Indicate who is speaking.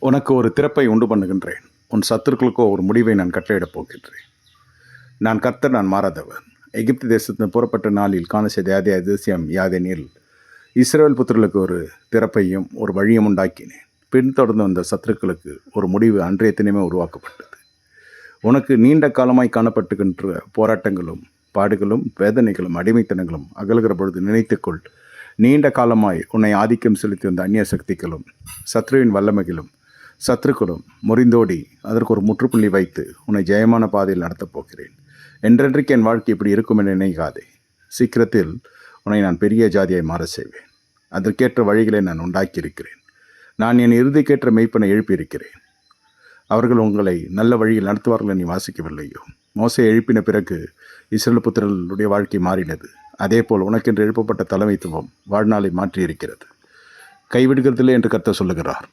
Speaker 1: உனக்கு ஒரு திறப்பை உண்டு பண்ணுகின்றேன். உன் சத்துருக்களுக்கோ ஒரு முடிவை நான் கட்டளையிடப் போகின்றேன். நான் கர்த்தர், நான் மாறாதவர். எகிப்து தேசத்தின் புறப்பட்ட நாளில் காண செய்த அதே அதிசயம் யாதெனில், இஸ்ரவேல் புத்திரர்களுக்கு ஒரு திறப்பையும் ஒரு வழியும் உண்டாக்கினேன். பின்தொடர்ந்து வந்த சத்துருக்களுக்கு ஒரு முடிவு அன்றைய தினமே உருவாக்கப்பட்டது. உனக்கு நீண்ட காலமாய் காணப்பட்டுகின்ற போராட்டங்களும் பாடுகளும் வேதனைகளும் அடிமைத்தனங்களும் அகலுகிற பொழுது நினைத்துக்கொள், நீண்ட காலமாய் உன்னை ஆதிக்கம் செலுத்தி வந்த அந்நிய சக்திகளும் சத்ருவின் வல்லமைகளும் சத்துருக்களும் முறிந்தோடி அதற்கு ஒரு முற்றுப்புள்ளி வைத்து உன்னை ஜெயமான பாதையில் நடத்தப் போகிறேன். என்றென்றைக்கு என் வாழ்க்கை இப்படி இருக்கும் என நினைக்காதே. சீக்கிரத்தில் உன்னை நான் பெரிய ஜாதியாய் மாற செய்வேன். அதற்கேற்ற வழிகளை நான் உண்டாக்கியிருக்கிறேன். நான் என் இறுதிக்கேற்ற மெய்ப்பனை எழுப்பியிருக்கிறேன். அவர்கள் உங்களை நல்ல வழியில் நடத்துவார்கள் நீ வாசிக்கவில்லையோ? மோசே எழுப்பின பிறகு இஸ்ரவேல் புத்திரர்களுடைய வாழ்க்கை மாறினது. அதேபோல் உனக்கென்று எழுப்பப்பட்ட தலைமைத்துவம் வாழ்நாளை மாற்றியிருக்கிறது. கைவிடுகிறதில்லை என்று கர்த்தர் சொல்லுகிறார்.